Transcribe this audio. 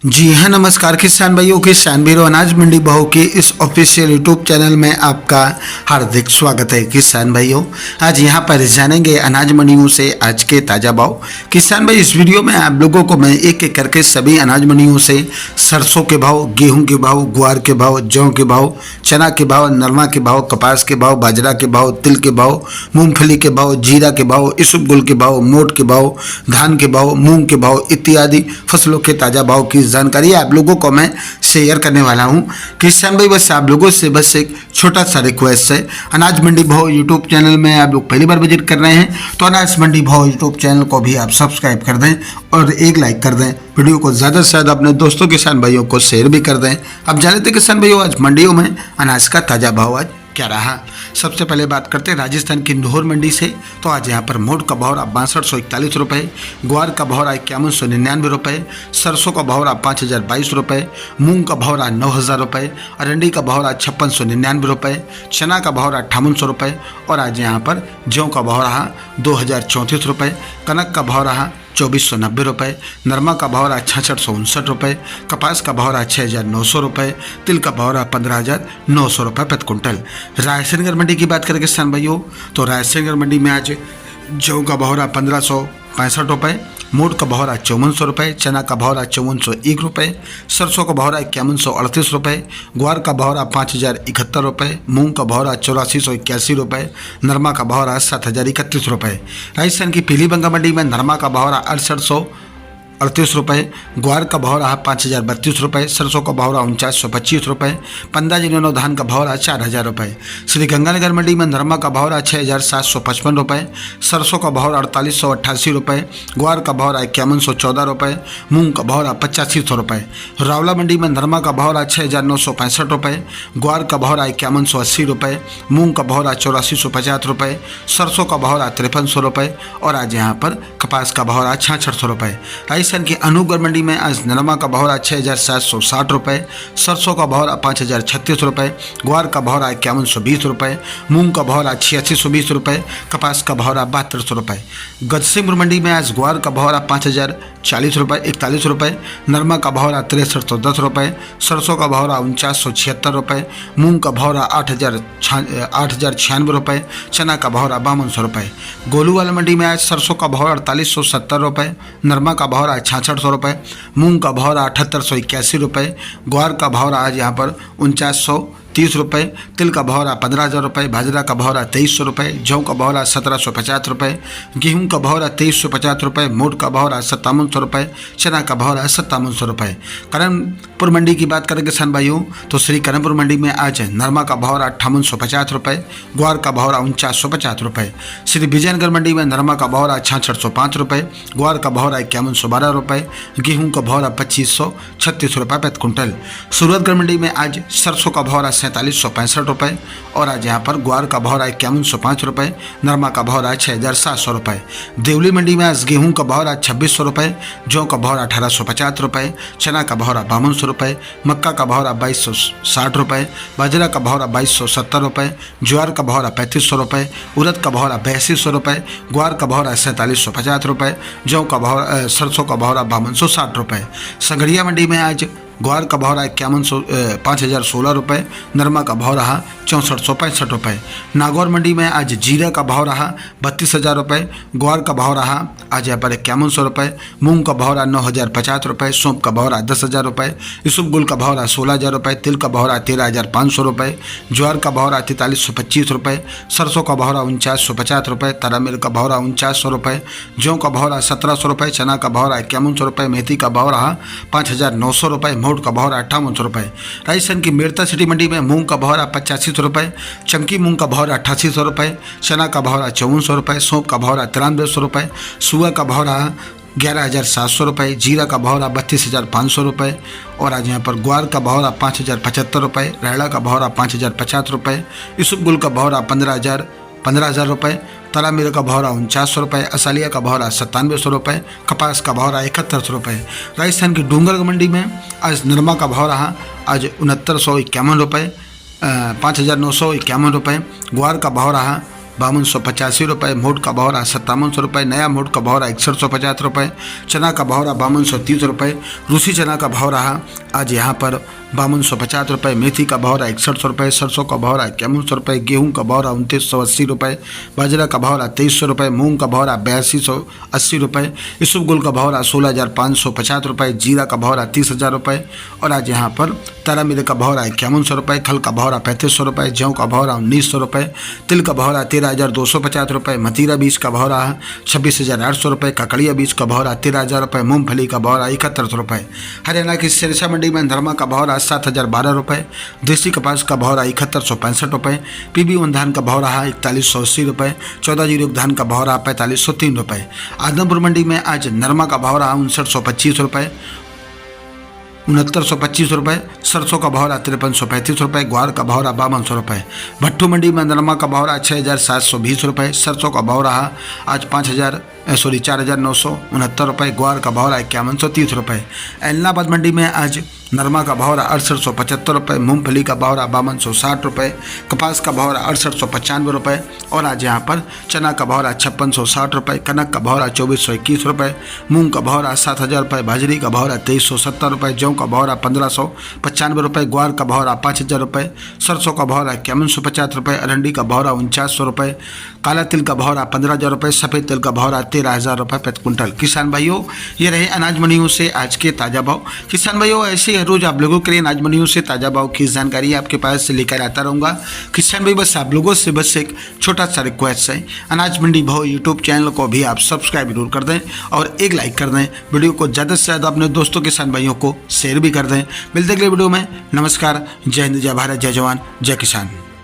जी हाँ, नमस्कार किसान भाइयों, किसान वीरों, अनाज मंडी बहू के इस ऑफिशियल यूट्यूब चैनल में आपका हार्दिक स्वागत है। किसान भाइयों, आज यहाँ पर जानेंगे अनाज मंडियों से आज के ताज़ा भाव। किसान भाई, इस वीडियो में आप लोगों को मैं एक एक करके सभी अनाज मंडियों से सरसों के भाव, गेहूं के भाव, ग्वार के भाव, जौ के भाव, चना के भाव, नरमा के भाव, कपास के भाव, बाजरा के भाव, तिल के भाव, मूंगफली के भाव, जीरा के भाव, इसबगोल के भाव, मोट के भाव, धान के भाव, मूंग के भाव इत्यादि फसलों के ताज़ा भाव की जानकारी आप लोगों को मैं शेयर करने वाला हूं। किसान भाई, बस आप लोगों से बस एक छोटा सा रिक्वेस्ट है, अनाज मंडी भाव यूट्यूब चैनल में आप लोग पहली बार विजिट कर रहे हैं तो अनाज मंडी भाव यूट्यूब चैनल को भी आप सब्सक्राइब कर दें और एक लाइक कर दें। वीडियो को ज़्यादा से ज़्यादा अपने दोस्तों किसान भाइयों को शेयर भी कर दें। अब जाने थे किसान भाइयों, आज मंडियों में अनाज का ताज़ा भाव आज क्या रहा। सबसे पहले बात करते हैं राजस्थान की इंदौर मंडी से। तो आज यहाँ पर मोट का भाव रहा 6241 रुपये, ग्वार का भाव रहा 5199 रुपये, सरसों का भाव रहा 5022 रुपये, मूंग का भाव रहा 9000 रुपये, अरंडी का भाव रहा 5699 रुपये, चना का भाव रहा 5800 रुपये और आज यहाँ पर जौ का भाव रहा 2034 रुपये, कनक का भाव रहा 2490 रुपये, नरमा का भाव रहा 6659 रुपये, कपास का भाव रहा 6900 रुपये, तिल का भाव रहा 15900 रुपये प्रति कुंटल। रायसेनगढ़ मंडी की बात करें किसान भाइयों, तो रायसेनगढ़ मंडी में आज जौ का भाव रहा 1565 रुपये, मोट का भाव रहा 5400 रुपये, चना का भाव रहा 5401 रुपये, सरसों का भाव रहा 5138 रुपये, ग्वार का भाव रहा 5071 रुपये, मूंग का भाव रहा 8481 रुपये, नरमा का भाव रहा 7031 रुपये। राजस्थान की पीलीबंगा मंडी में नरमा का भाव रहा 6838 रुपये, ग्वार का भाव रहा 5032 रुपये, सरसों का भाव रहा 4925 रुपये, 15 जिलों धान का भाव रहा 4000 रुपये। श्री गंगानगर मंडी में नरमा का भाव रहा 6755 रुपये, सरसों का भाव रहा 4888 रुपये, ग्वार का भाव रहा 5114 रुपये, मूंग का भाव रहा 8500 रुपये। रावला मंडी में नरमा का भाव रहा 6965 रुपये, ग्वार का भाव रहा 5180 रुपये, मूंग का भाव रहा 8450 रुपये, सरसों का भाव रहा 5300 रुपये और आज यहाँ पर कपास का भाव रहा 6600 रुपये। राजस्थान की अनूपगढ़ मंडी में आज नरमा का भाव रहा 6760 रुपये, सरसों का भाव रहा 5036 रुपये, ग्वार का भाव रहा 5120 रुपये, मूंग का भाव रहा 8620 रुपये, कपास का भाव रहा 7200 रुपये। गजसिंहपुर मंडी में आज ग्वार का भाव रहा 5040 रुपये 41 रुपये, नरमा का भाव रहा 6310 रुपये, सरसों का भाव रहा 4976 रुपये, मूंग का भाव रहा 8096 रुपये, चना का भाव रहा 5200 रुपये। गोलूवाला मंडी में आज सरसों का भाव 4870 रुपये, नरमा का भाव रहा 6600 रुपये, मूंग का भाव रहा 7881 रुपये, ग्वार का भाव रहा आज यहाँ पर 4930 रुपये, तिल का भाव रहा 15000 रुपये, बाजरा का भाव रहा 2300 रुपये, जौ का भाव रहा 1750 रुपये, गेहूं का भाव रहा 2350 रुपये, मोट का भाव रहा 5700 रुपये, चना का भाव रहा 5700 रुपये। करणपुर मंडी की बात करें किसान भाइयों, तो श्री करणपुर मंडी में आज नरमा का भाव रहा 5850 रुपये, ग्वार का भाव रहा 4950 रुपये। श्री विजयनगढ़ मंडी में नरमा का भाव रहा 6605 रुपये, ग्वार का भाव रहा 5112 रुपये, गेहूं का भाव रहा 2536 रुपये प्रति कुंटल। सूरतगढ़ मंडी में आज सरसों का भाव रहा 4765 रुपये और आज यहाँ पर ग्वार का भाव रहा 5105 रुपये, नरमा का भाव रहा 6700 रुपये। देवली मंडी में आज गेहूं का भाव रहा 2600 रुपये, जौ का भाव रहा 1850 रुपये, चना का भाव रहा 5200 रुपये, मक्का का भाव रहा 2260 रुपये, बाजरा का भाव रहा 2270 रुपये, ज्वार का भाव रहा 3500 रुपये, उड़द का भाव रहा 8200 रुपये, ग्वार का भाव रहा 4750 रुपये, जौ का भाव सरसों का भाव रहा 5260 रुपये। संगड़िया मंडी में आज ग्वार का भाव रहा 5016 रुपये, नरमा का भाव रहा 6465 रुपये। नागौर मंडी में आज जीरा का भाव रहा 32000 रुपये, ग्वार का भाव रहा आज यहाँ पर 5100 रुपये, मूंग का भाव रहा 9050 रुपये, सौंप का भाव रहा 10000 रुपये, इसबगोल का भाव रहा 16000 रुपये, तिल का भाव रहा 13500 रुपये, ज्वार का भाव रहा 4325 रुपये, सरसों का भाव रहा 4950 रुपये, तारामीर का भाव रहा 4900 रुपये, जौ का भाव रहा 1700 रुपये, चना का भाव रहा 5100 रुपये, मेथी का भाव रहा 5900 रुपये, मोट का भाव रहा 5800 रुपये। राजस्थान की मेड़ता सिटी मंडी में मूंग का भाव रहा 8500 रुपये, चमकी मूंग का भाव रहा 8800 रुपये, चना का भाव रहा 5400 रुपये, सौंप का भाव रहा 9300 रुपये, सुआ का भाव रहा 11700 रुपये, जीरा का भाव रहा 32500 रुपये और आज यहाँ पर ग्वार का भाव रहा 5075 रुपये, रायड़ा का भाव रहा 5050 रुपये, इसबगोल का भाव रहा 15000 रुपये, तारामीर का भाव रहा 4900 रुपये, असालिया का भाव रहा 9700 रुपये, कपास का भाव रहा 7100 रुपये। राजस्थान की डूंगरगढ़ मंडी में आज नरमा का भाव रहा आज 6951 रुपये, 5951 रुपये, ग्वार का भाव रहा 5285 रुपये, मोट का भाव रहा 5700 रुपये, नया मोट का भाव रहा 6150 रुपये, चना का भाव रहा 5230 रुपये, रूसी चना का भाव रहा आज यहाँ पर 5250 रुपये, मेथी का भाव रहा 6100 रुपये, सरसों का भाव रहा 5100 रुपये, गेहूँ का भाव रहा 2980 रुपये, बाजरा का भाव रहा 2300 रुपये, मूंग का भाव रहा 8280 रुपये, इसबगोल का भाव रहा 16550 रुपये, जीरा का भाव रहा 30,000 रुपये और आज यहाँ पर तारा मिरे का भाव रहा 5100 रुपये, खल का भाव रहा 3500 रुपये, जौ का भाव रहा 1900 रुपये, तिल का भाव रहा 13,250 रुपये, मतीरा बीज का भाव रहा 26,800 रुपये, ककड़िया बीज का भाव रहा 13,000 रुपये, मूंगफली का भाव रहा 7100 रुपये। हरियाणा की सिरसा मंडी में नरमा का भाव रहा 7,012 रुपये, देसी कपास का भाव रहा 7165 रुपये, PB1 धान का भाव रहा 4180 रुपये, 14 धान का भाव रहा 4503 रुपये। आदमपुर मंडी में आज नरमा का भाव रहा 5925 रुपये, 6925 रुपये, सरसों का भाव रहा 5335 रुपये, ग्वार का भाव रहा 5200 रुपये। भट्टू मंडी में नरमा का भाव रहा 6,720 रुपये, सरसों का भाव रहा आज 4,969 रुपये, ग्वार का भाव रहा 5130 रुपये। एलनाबाद मंडी में आज नरमा का भाव रहा 6875 रुपये, मूंगफली का भाव रहा 5260 रुपये, कपास का भाव रहा 6895 रुपये और आज यहाँ पर चना का भाव रहा 5660 रुपये, कनक का भाव रहा 2421 रुपये, मूंग का भाव रहा 7000 रुपये, बाजरी का भाव रहा 2370 रुपये, जौ का भाव रहा 1595 रुपये, ग्वार का भाव रहा 5000 रुपये, सरसों का भाव रहा 5150 रुपये, अरंडी का भाव रहा 4900 रुपये, काला तिल का भाव रहा 15,000 रुपये, सफ़ेद तिल का भाव रहा 13,000 रुपये प्रति कुंटल। किसान भाइयों, ये रहे अनाज मंडियों से आज के ताज़ा भाव। किसान भाइयों, ऐसे हर रोज आप लोगों के लिए अनाज मंडियों से ताज़ा भाव की जानकारी आपके पास से लेकर आता रहूँगा। किसान भाई, बस आप लोगों से बस एक छोटा सा रिक्वेस्ट है, अनाज मंडी भाव यूट्यूब चैनल को भी आप सब्सक्राइब जरूर कर दें और एक लाइक कर दें। वीडियो को ज़्यादा से ज़्यादा अपने दोस्तों किसान भाइयों को शेयर भी कर दें। मिलते अगले वीडियो में। नमस्कार, जय हिंद, जय भारत, जय जवान, जय किसान।